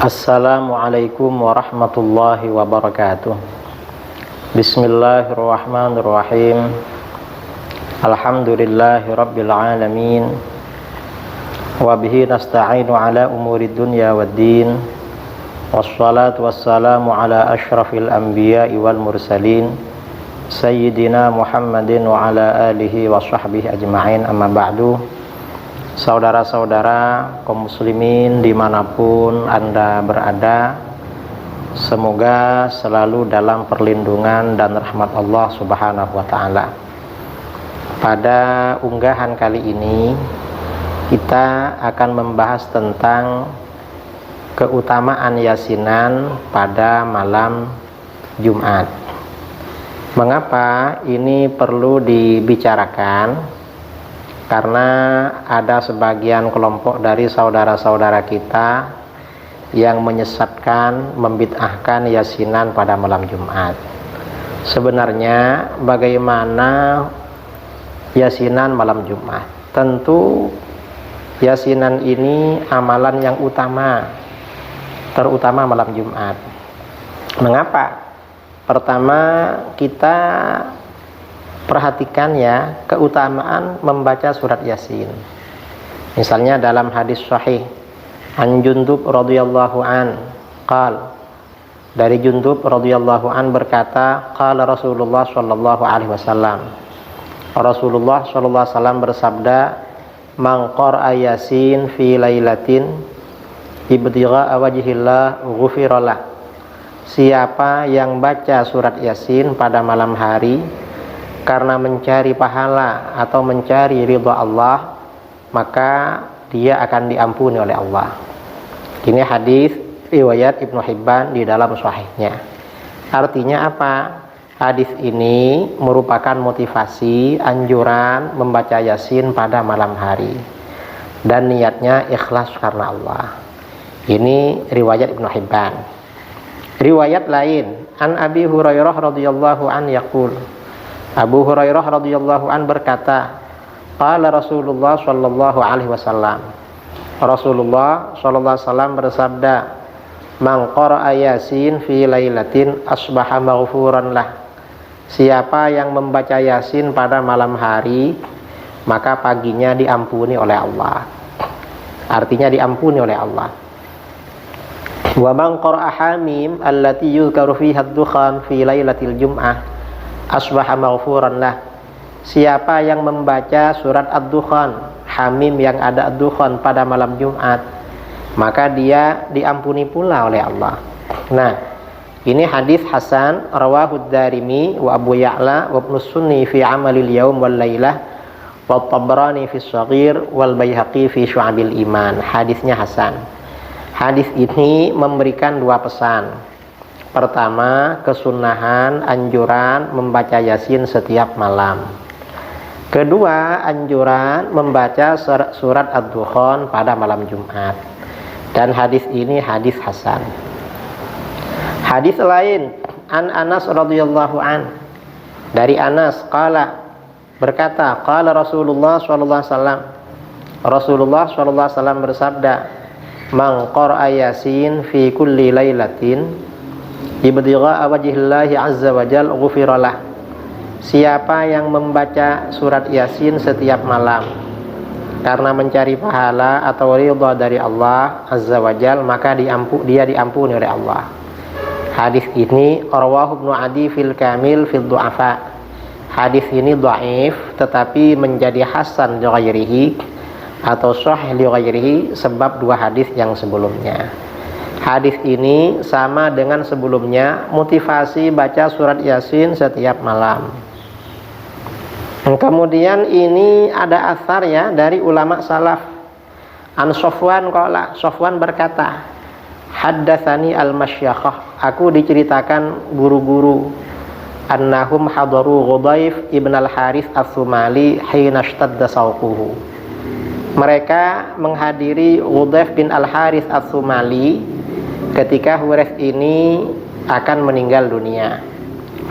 Assalamualaikum warahmatullahi wabarakatuh. Bismillahirrahmanirrahim. Alhamdulillahi rabbil alamin. Wa bihi nasta'inu ala umuri dunya waddin. Wassalatu wassalamu ala ashrafil anbiya'i wal mursalin Sayyidina Muhammadin wa ala alihi wa sahbihi ajma'in, amma ba'du. Saudara-saudara kaum muslimin dimanapun Anda berada, semoga selalu dalam perlindungan dan rahmat Allah subhanahu wa ta'ala. Pada unggahan kali ini kita akan membahas tentang keutamaan yasinan pada malam Jumat. Mengapa ini perlu dibicarakan? Karena ada sebagian kelompok dari saudara-saudara kita yang menyesatkan, membid'ahkan yasinan pada malam Jumat. Sebenarnya bagaimana yasinan malam Jumat? Tentu yasinan ini amalan yang utama, terutama malam Jumat. Mengapa? Pertama, kita perhatikan ya keutamaan membaca surat Yasin. Misalnya dalam hadis sahih an Jundub radhiyallahu an qal, dari Jundub radhiyallahu an berkata, qala Rasulullah sallallahu alaihi wasallam, Rasulullah sallallahu alaihi wasallam bersabda, man qara'a Yasin fi lailatin ibtigha'a wajhillah ghufiralah. Siapa yang baca surat Yasin pada malam hari karena mencari pahala atau mencari ridha Allah, maka dia akan diampuni oleh Allah. Ini hadis riwayat Ibnu Hibban di dalam sahihnya. Artinya apa? Hadis ini merupakan motivasi anjuran membaca Yasin pada malam hari dan niatnya ikhlas karena Allah. Ini riwayat Ibnu Hibban. Riwayat lain an Abi Hurairah radhiyallahu an yaqul, Abu Hurairah radhiyallahu an berkata, qala Rasulullah sallallahu alaihi wasallam, Rasulullah sallallahu alaihi wasallam bersabda, man qara'a Yasin fi lailatin asbaha maghfuran lah. Siapa yang membaca Yasin pada malam hari, maka paginya diampuni oleh Allah. Artinya diampuni oleh Allah. Wa man qara'a Hamim allati yuzkaru fiha ad-dukhan fi lailatil jum'ah asbaha maghfuran lah. Siapa yang membaca surat Ad-Dukhan, Hamim yang ada Ad-Dukhan pada malam Jumat, maka dia diampuni pula oleh Allah. Nah, ini hadis hasan rawahu Ad-Darimi wa Abu Ya'la wa Ibnu Sunni fi amalil yaum wal lailah wa Tabrani fi Shaghir wal Baihaqi fi Syu'abil Iman. Hadisnya hasan. Hadis ini memberikan dua pesan. Pertama, kesunahan, anjuran membaca Yasin setiap malam. Kedua, anjuran membaca surat Ad-Dukhan pada malam Jumat. Dan hadis ini hadis hasan. Hadis lain an Anas radhiyallahu an, dari Anas qala, berkata, qala Rasulullah sallallahu alaihi wasallam, Rasulullah sallallahu alaihi wasallam bersabda, man qara'a Yasin fi kulli lailatin ibtigha'a wajhillahi azza wa jalla ghufiralah. Siapa yang membaca surat Yasin setiap malam karena mencari pahala atau ridha dari Allah azza wa jalla, maka dia diampuni oleh Allah. Hadis ini rawahu Ibnu Adi fil Kamil fil Du'afa. Hadis ini dhaif tetapi menjadi hasan li ghairihi atau sahih li ghairihi sebab dua hadis yang sebelumnya. Hadis ini sama dengan sebelumnya, motivasi baca surat Yasin setiap malam. Kemudian ini ada athar ya dari ulama salaf. An Sofwan qala, Sofwan berkata, haddatsani al-masyakhah, aku diceritakan guru-guru, annahum hadaru Ghudayf ibn al-Harith as-Sumali hina ishtadda sawquhu. Mereka menghadiri Ghudayf bin al-Harith as-Sumali ketika Huwairits ini akan meninggal dunia.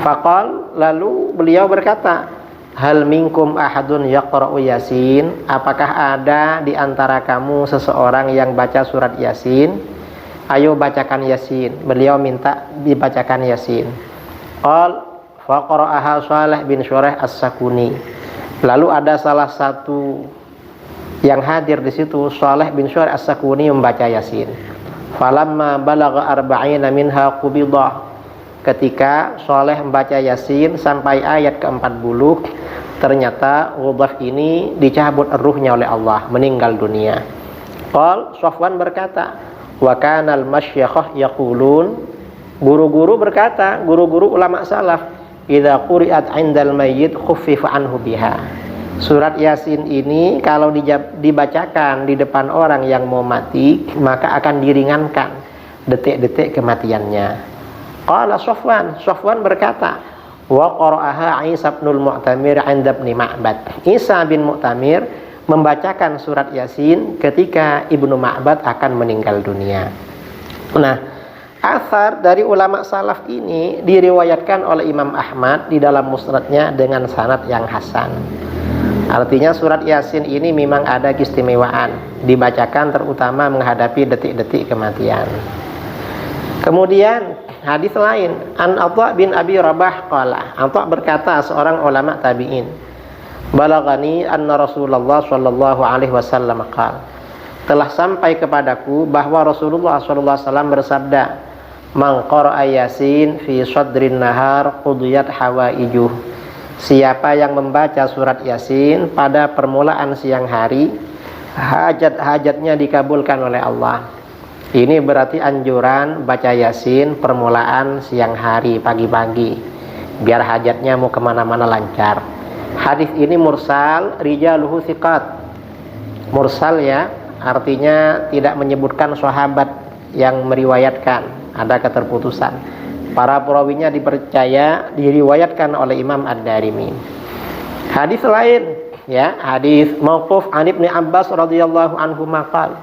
Faqal, lalu beliau berkata, hal minkum ahadun yaqra'u Yasin, apakah ada di antara kamu seseorang yang baca surat Yasin? ayo bacakan Yasin. Beliau minta dibacakan Yasin. Qal faqara'aha Shalih bin Syurah As-Sakuni. Lalu ada salah satu yang hadir di situ, Shalih bin Syurah As-Sakuni membaca Yasin. Falamma balagha arba'ina minha qubidah. Ketika Shalih membaca Yasin sampai ayat ke-40, ternyata Ghudaf ini dicabut ruhnya oleh Allah, meninggal dunia. Qal Safwan berkata, wa kana al-masyayikhah yaqulun, guru-guru berkata, guru-guru ulama salaf, idza quri'at 'indal mayyit khuffifa anhu biha. Surat Yasin ini kalau dibacakan di depan orang yang mau mati, maka akan diringankan detik-detik kematiannya. Qala Safwan berkata, wa qara'aha Isa bin Mu'tamir 'inda Ibnu Ma'bad. Isa bin Mu'tamir membacakan surat Yasin ketika Ibnu Ma'bad akan meninggal dunia. Nah, athar dari ulama salaf ini diriwayatkan oleh Imam Ahmad di dalam musnadnya dengan sanad yang hasan. Artinya surat Yasin ini memang ada keistimewaan, dibacakan terutama menghadapi detik-detik kematian. Kemudian hadis lain, An Atha bin Abi Rabah qala, Atha berkata, seorang ulama tabi'in, balagani anna Rasulullah sallallahu alaihi wasallam qala, telah sampai kepadaku bahwa Rasulullah sallallahu alaihi wasallam bersabda, man qara'a Yasin fi sadrin nahar qudiyat hawaijuh. Siapa yang membaca surat Yasin pada permulaan siang hari, hajat-hajatnya dikabulkan oleh Allah. Ini berarti anjuran baca Yasin permulaan siang hari, pagi-pagi, biar hajatnya mau kemana-mana lancar. Hadis ini mursal, rijaluhu thiqat. Mursal ya, artinya tidak menyebutkan sahabat yang meriwayatkan, ada keterputusan. Para perawinya dipercaya, diriwayatkan oleh Imam Ad-Darimi. Hadis lain ya, hadis mauquf an Ibnu Abbas radhiyallahu anhu maqal.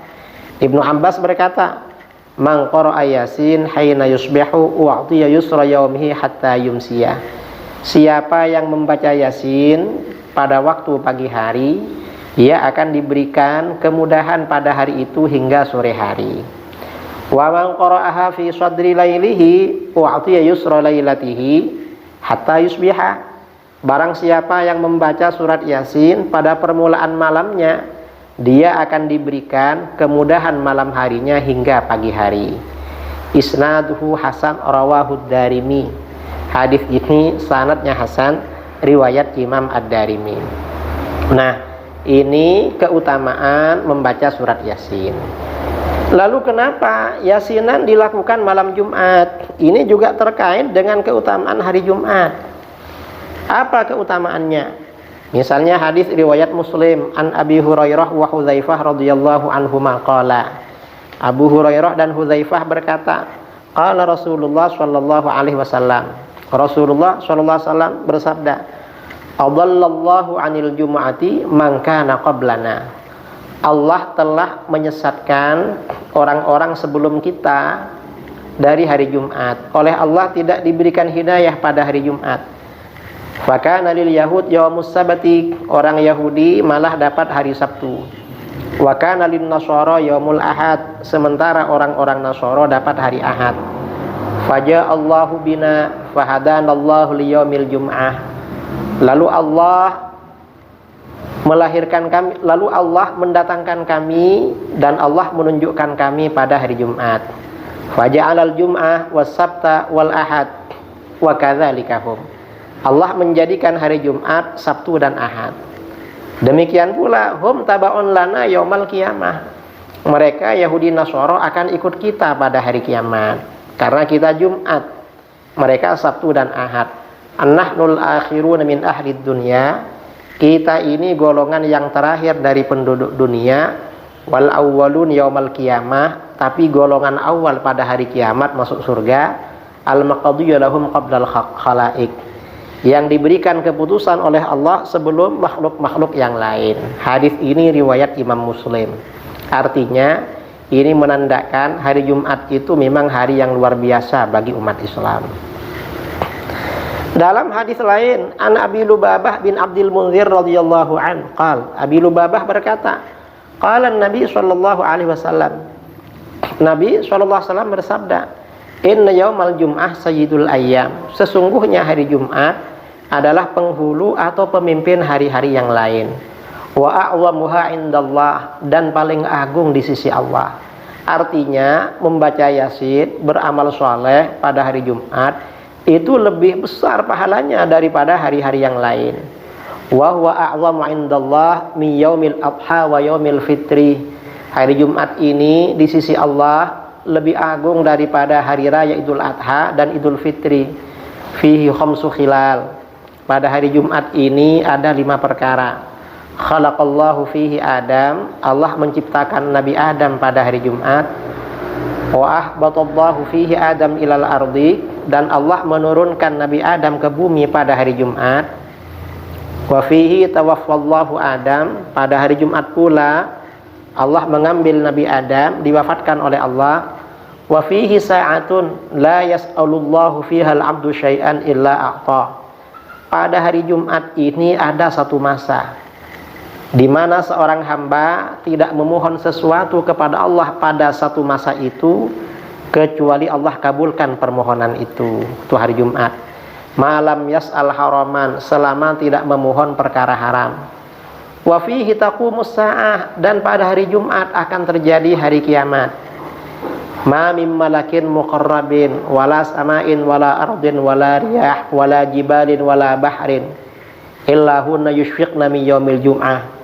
Ibnu Abbas berkata, man qara'a Yasin haina yusbihu u'tiya yusra yaumihi hatta yumsiya. Siapa yang membaca Yasin pada waktu pagi hari, dia akan diberikan kemudahan pada hari itu hingga sore hari. Wa man qara'aha fi sadri lailihi u'tiya yusra lailatihi hatta yusbiha. Barang siapa yang membaca surat Yasin pada permulaan malamnya, dia akan diberikan kemudahan malam harinya hingga pagi hari. Isnaduhu hasan rawahu Ad-Darimi. Hadis ini sanadnya hasan, riwayat Imam Ad-Darimi. Nah, ini keutamaan membaca surat Yasin. Lalu kenapa Yasinan dilakukan malam Jumat? Ini juga terkait dengan keutamaan hari Jumat. Apa keutamaannya? Misalnya hadis riwayat Muslim an Abi Hurairah wa Hudzaifah radhiyallahu anhuma qala. Abu Hurairah dan Hudzaifah berkata, qala Rasulullah sallallahu alaihi wasallam. Rasulullah sallallahu alaihi wasallam bersabda, "Adallallahu 'anil jumu'ati man kana qablana." Allah telah menyesatkan orang-orang sebelum kita dari hari Jumat. Oleh Allah tidak diberikan hidayah pada hari Jumat. Fakana lil yahud yaumus sabati, orang Yahudi malah dapat hari Sabtu. Wa kana lin nasara yaumul ahad, sementara orang-orang Nasara dapat hari Ahad. Faja Allahu bina fahadanallahu liyaumil jum'ah. Lalu Allah melahirkan kami, lalu Allah mendatangkan kami dan Allah menunjukkan kami pada hari Jumat. Faja'alal jum'ah was sabta wal ahad wa kadzalika hum. Allah menjadikan hari Jumat, Sabtu dan Ahad. Demikian pula hum tabaun lana yaumal qiyamah. Mereka Yahudi Nasara akan ikut kita pada hari kiamat karena kita Jumat, mereka Sabtu dan Ahad. Annahnul akhiruna min ahlid dunya. Kita ini golongan yang terakhir dari penduduk dunia. Wal awwalun yaumal qiyamah, tapi golongan awal pada hari kiamat masuk surga. Al maqdiyyu lahum qabdal khalaiq, yang diberikan keputusan oleh Allah sebelum makhluk-makhluk yang lain. Hadis ini riwayat Imam Muslim. Artinya ini menandakan hari Jumat itu memang hari yang luar biasa bagi umat Islam. Dalam hadis lain, an Abi Lubabah bin Abdul Munzir radhiyallahu an qala, Abi Lubabah berkata, qala Nabi sallallahu alaihi wasallam, Nabi SAW bersabda, inna yaumal jum'ah sayyidul ayyam. Sesungguhnya hari Jumat adalah penghulu atau pemimpin hari-hari yang lain. Wa a'zamuha indallah, dan paling agung di sisi Allah. Artinya membaca Yasin, beramal soleh pada hari Jumat itu lebih besar pahalanya daripada hari-hari yang lain. Wa huwa a'zamu indallah min yaumil adha wa yaumil fitri. Hari Jumat ini di sisi Allah lebih agung daripada hari raya Idul Adha dan Idul Fitri. Fihi khamsu khilal. Pada hari Jumat ini ada 5 perkara. Khalaqallahu fihi Adam. Allah menciptakan Nabi Adam pada hari Jumat. Wa ahbatallahu fihi Adam ilal ardi. Dan Allah menurunkan Nabi Adam ke bumi pada hari Jumat. Wa fihi tawaffallahu Adam. Pada hari Jumat pula Allah mengambil Nabi Adam, diwafatkan oleh Allah. Wa fihi sa'atun la yas'alullahu fiha al-'abdu syai'an illa a'ta. Pada hari Jumat ini ada satu masa di mana seorang hamba tidak memohon sesuatu kepada Allah pada satu masa itu kecuali Allah kabulkan permohonan itu. Itu hari Jumat. Malam yas'al haraman, selama tidak memohon perkara haram. Wa fihi taqumus sa'ah, dan pada hari Jumat akan terjadi hari kiamat. Ma min malakin muqarrabin wala sama'in wala ardin wala riyah wala jibalin wala bahrin illa hunna yushfiqna min yaumil jum'ah.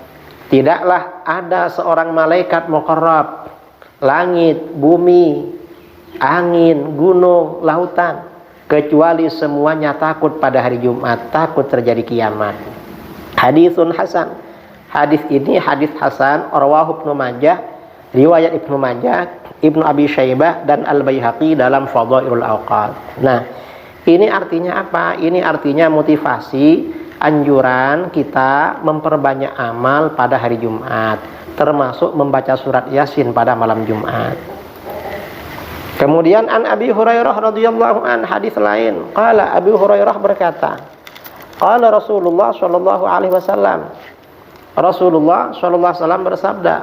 Tidaklah ada seorang malaikat muqarrab, langit, bumi, angin, gunung, lautan, kecuali semuanya takut pada hari Jumat, takut terjadi kiamat. Haditsun hasan. Hadis ini hadis hasan, rawahu Ibnu Majah, riwayat Ibnu Majah, Ibnu Abi Syaibah dan Al-Baihaqi dalam Fadhailul Awqat. Nah, ini artinya apa? Ini artinya motivasi, anjuran kita memperbanyak amal pada hari Jumat, termasuk membaca surat Yasin pada malam Jumat. Kemudian an Abi Hurairah radhiyallahu an, hadis lain, qala Abi Hurairah berkata, qala Rasulullah sallallahu alaihi wasallam, Rasulullah sallallahu alaihi wasallam bersabda,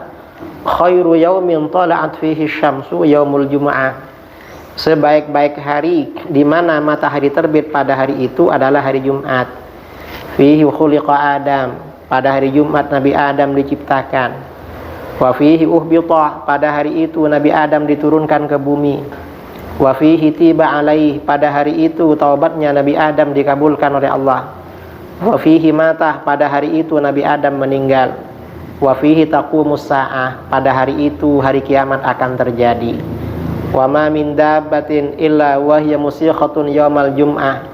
khairu yaumin tala'at fihi syamsu yaumul jumu'ah. Sebaik-baik hari di mana matahari terbit pada hari itu adalah hari Jumat. Fihi khuliqa Adam. Pada hari Jumat Nabi Adam diciptakan. Wa fihi uhbita. Pada hari itu Nabi Adam diturunkan ke bumi. Wa fihi tiba alaih. Pada hari itu taubatnya Nabi Adam dikabulkan oleh Allah. Wa fihi matah. Pada hari itu Nabi Adam meninggal. Wa fihi taqumus sa'ah. Pada hari itu hari kiamat akan terjadi. Wa ma min dabbatin illa wa hiya musiqatun yaumal jum'ah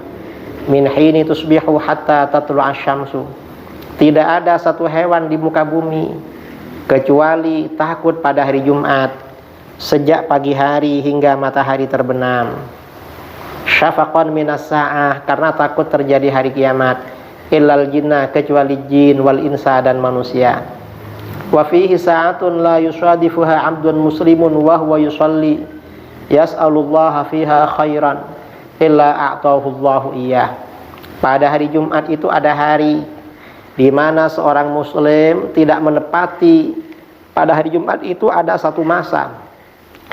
min hini tusbihu hatta tatlu'a syamsu. Tidak ada satu hewan di muka bumi kecuali takut pada hari Jumat sejak pagi hari hingga matahari terbenam. Syafaqan minas sa'ah, karena takut terjadi hari kiamat. Illal jinnah, kecuali jin, wal insa, dan manusia. Wa fihi sa'atun la yusadifuha 'abdun muslimun wa huwa yusalli yas'alullaha fiha khairan illa a'tahu Allahu iyyah. Pada hari Jumat itu ada hari di mana seorang muslim tidak menepati. Pada hari Jumat itu ada satu masa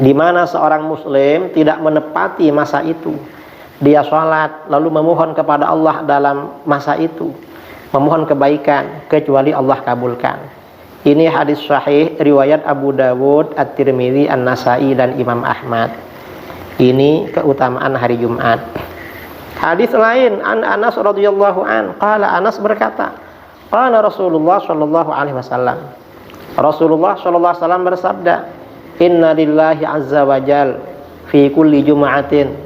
di mana seorang muslim tidak menepati masa itu. Dia sholat lalu memohon kepada Allah dalam masa itu, memohon kebaikan, kecuali Allah kabulkan. Ini hadis sahih riwayat Abu Dawud, At-Tirmidzi, An-Nasa'i, dan Imam Ahmad. Ini keutamaan hari Jumat. Hadis lain an Anas radhiyallahu an, qala Anas berkata, qala Rasulullah sallallahu alaihi wasallam. Rasulullah sallallahu alaihi wasallam bersabda, inna lillahi azza wa jal fi kulli jum'atin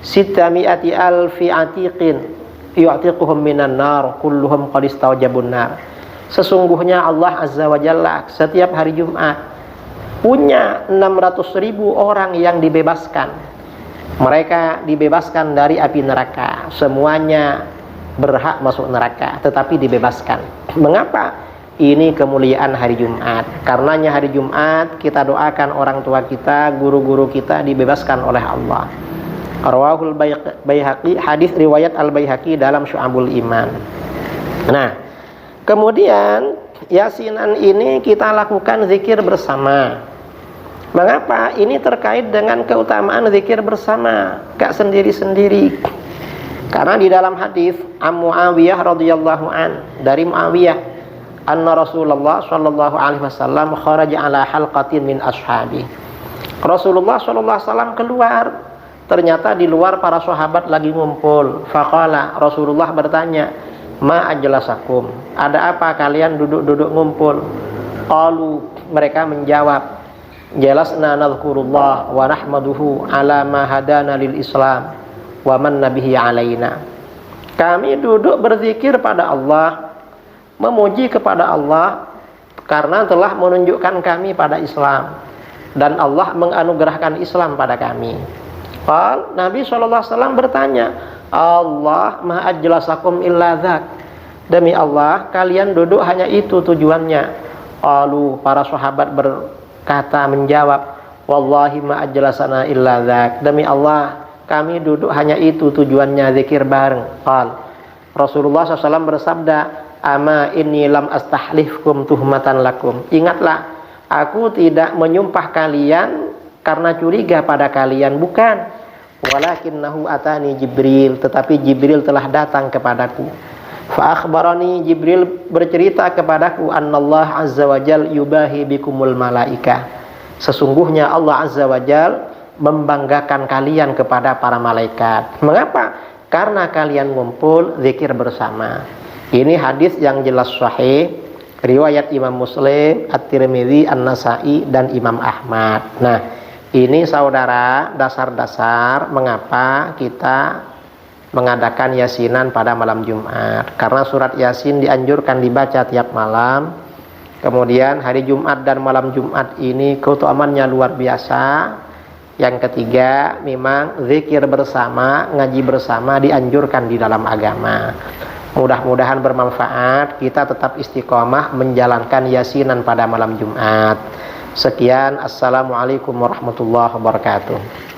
600 alfi atiqin yu'tiquhum minan nar kulluhum qad istawjabun nar. Sesungguhnya Allah azza wa jalla setiap hari Jumat punya 600.000 orang yang dibebaskan. Mereka dibebaskan dari api neraka. Semuanya berhak masuk neraka, tetapi dibebaskan. Mengapa? Ini kemuliaan hari Jumat. Karenanya hari Jumat kita doakan orang tua kita, guru-guru kita dibebaskan oleh Allah. Rawahul Baihaqi, hadis riwayat Al-Baihaqi dalam Syu'abul Iman. Nah, kemudian Yasinan ini kita lakukan zikir bersama. Mengapa? Ini terkait dengan keutamaan zikir bersama, gak sendiri-sendiri. Karena di dalam hadis Muawiyah radhiyallahu an, dari Muawiyah, anna Rasulullah sallallahu alaihi wasallam kharaja ala halqatin min ashabi. Rasulullah sallallahu alaihi wasallam keluar, ternyata di luar para sahabat lagi ngumpul. Faqala, Rasulullah bertanya, ma ajlasakum, ada apa kalian duduk-duduk ngumpul? Qalu, mereka menjawab, jalasna nadhkurullah wa nahmaduhu ala ma hadana lil Islam wa man nabihi alaina. Kami duduk berzikir pada Allah, memuji kepada Allah karena telah menunjukkan kami pada Islam dan Allah menganugerahkan Islam pada kami. Nabi SAW bertanya, Allah ma ajlasakum illa dzak, demi Allah kalian duduk hanya itu tujuannya. Para sahabat berkata, menjawab, wallahi ma ajlasana illa dzak, demi Allah kami duduk hanya itu tujuannya, zikir bareng. Rasulullah SAW bersabda, ama inni lam astahlifkum tuhmatan lakum, ingatlah aku tidak menyumpah kalian karena curiga pada kalian, bukan. Walakinnahu atani Jibril, tetapi Jibril telah datang kepadaku. Fa akhbarani, Jibril bercerita kepadaku, annallah azza wajal yubahi bikumul malaika, sesungguhnya Allah azza wajal membanggakan kalian kepada para malaikat. Mengapa? Karena kalian ngumpul zikir bersama. Ini hadis yang jelas sahih, riwayat Imam Muslim, At-Tirmidzi, An-Nasa'i, dan Imam Ahmad. Nah, ini saudara dasar-dasar mengapa kita mengadakan yasinan pada malam Jumat. Karena surat Yasin dianjurkan dibaca tiap malam. Kemudian hari Jumat dan malam Jumat ini keutamaannya luar biasa. Yang ketiga, memang zikir bersama, ngaji bersama dianjurkan di dalam agama. Mudah-mudahan bermanfaat, kita tetap istiqomah menjalankan yasinan pada malam Jumat. Sekian, assalamualaikum warahmatullahi wabarakatuh.